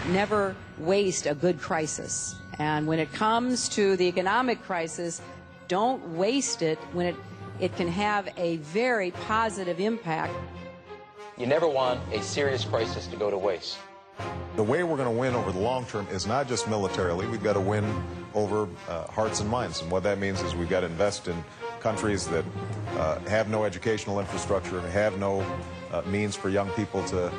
Never waste a good crisis. And when it comes to the economic crisis, don't waste it when it can have a very positive impact. You never want a serious crisis to go to waste. The way we're going to win over the long term is not just militarily. We've got to win over hearts and minds. And what that means is we've got to invest in countries that have no educational infrastructure, have no means for young people to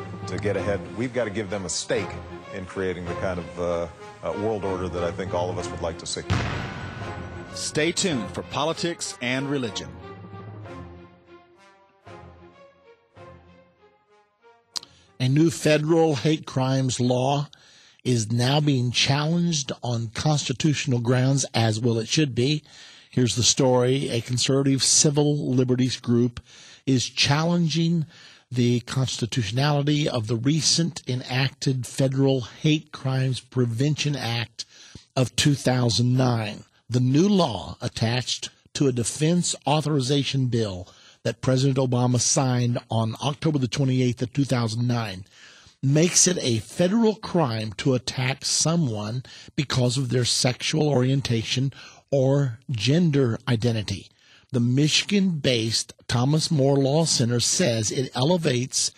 get ahead. We've got to give them a stake in creating the kind of world order that I think all of us would like to see. Stay tuned for politics and religion. A new federal hate crimes law is now being challenged on constitutional grounds, as well it should be. Here's the story. A conservative civil liberties group is challenging the constitutionality of the recent enacted Federal Hate Crimes Prevention Act of 2009. The new law attached to a defense authorization bill that President Obama signed on October the 28th of 2009 makes it a federal crime to attack someone because of their sexual orientation or gender identity. The Michigan-based Thomas More Law Center says it elevates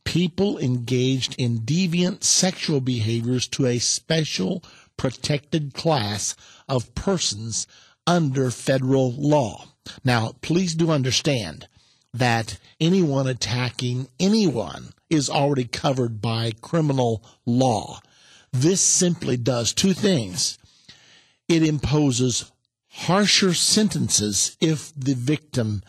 people engaged in deviant sexual behaviors to a special protected class of persons under federal law. Now, please do understand that anyone attacking anyone is already covered by criminal law. This simply does two things. It imposes harsher sentences if the victim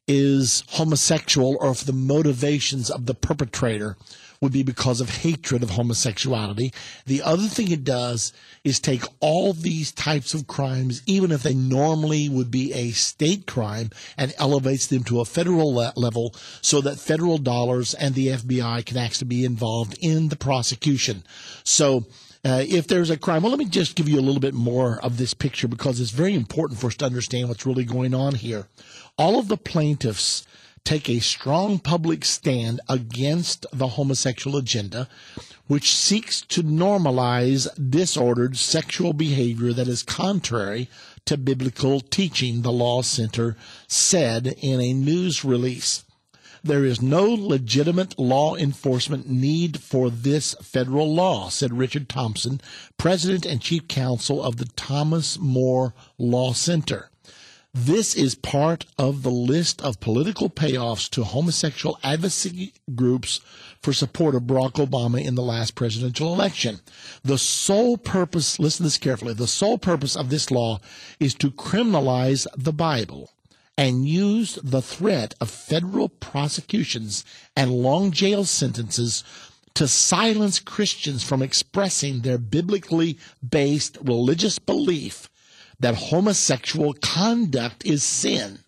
is homosexual or if the motivations of the perpetrator would be because of hatred of homosexuality. The other thing it does is take all these types of crimes, even if they normally would be a state crime, and elevates them to a federal level so that federal dollars and the FBI can actually be involved in the prosecution. So if there's a crime, well, let me just give you a little bit more of this picture because it's very important for us to understand what's really going on here. All of the plaintiffs take a strong public stand against the homosexual agenda, which seeks to normalize disordered sexual behavior that is contrary to biblical teaching, the Law Center said in a news release. There is no legitimate law enforcement need for this federal law, said Richard Thompson, president and chief counsel of the Thomas More Law Center. This is part of the list of political payoffs to homosexual advocacy groups for support of Barack Obama in the last presidential election. The sole purpose, listen to this carefully, the sole purpose of this law is to criminalize the Bible and use the threat of federal prosecutions and long jail sentences to silence Christians from expressing their biblically based religious belief that homosexual conduct is sin.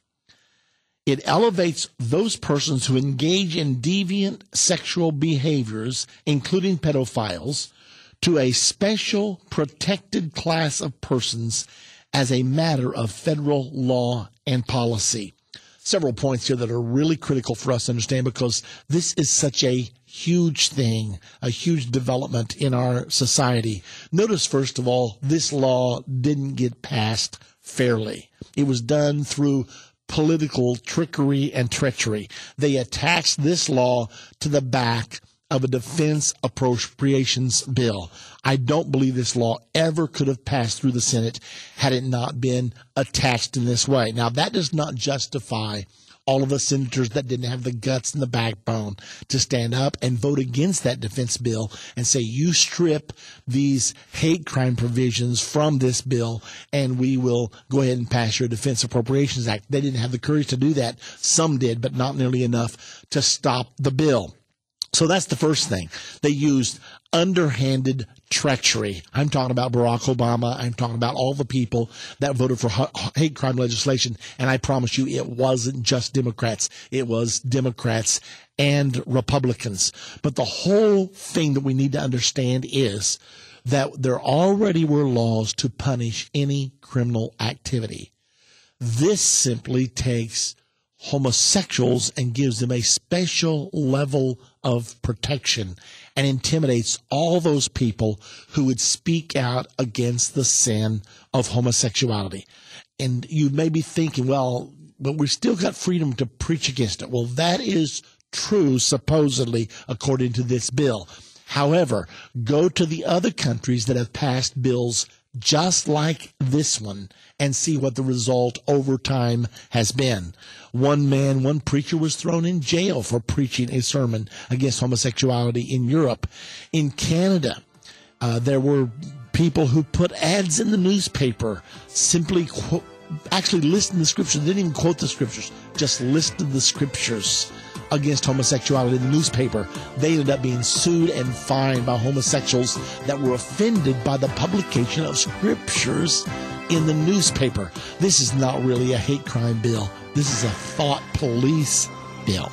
It elevates those persons who engage in deviant sexual behaviors, including pedophiles, to a special protected class of persons as a matter of federal law and policy. Several points here that are really critical for us to understand because this is such a huge thing, a huge development in our society. Notice, first of all, this law didn't get passed fairly. It was done through political trickery and treachery. They attached this law to the back of a defense appropriations bill. I don't believe this law ever could have passed through the Senate had it not been attached in this way. Now, that does not justify all of the senators that didn't have the guts and the backbone to stand up and vote against that defense bill and say, you strip these hate crime provisions from this bill and we will go ahead and pass your Defense Appropriations Act. They didn't have the courage to do that. Some did, but not nearly enough to stop the bill. So that's the first thing. They used underhanded treachery. I'm talking about Barack Obama. I'm talking about all the people that voted for hate crime legislation. And I promise you, it wasn't just Democrats. It was Democrats and Republicans. But the whole thing that we need to understand is that there already were laws to punish any criminal activity. This simply takes homosexuals and gives them a special level of protection and intimidates all those people who would speak out against the sin of homosexuality. And you may be thinking, well, but we've still got freedom to preach against it. Well, that is true, supposedly, according to this bill. However, go to the other countries that have passed bills just like this one and see what the result over time has been. One preacher was thrown in jail for preaching a sermon against homosexuality in Europe. In Canada, there were people who put ads in the newspaper, simply actually listed the scriptures. They didn't even quote the scriptures, just listed the scriptures against homosexuality in the newspaper. They ended up being sued and fined by homosexuals that were offended by the publication of scriptures in the newspaper. This is not really a hate crime bill. This is a thought police bill.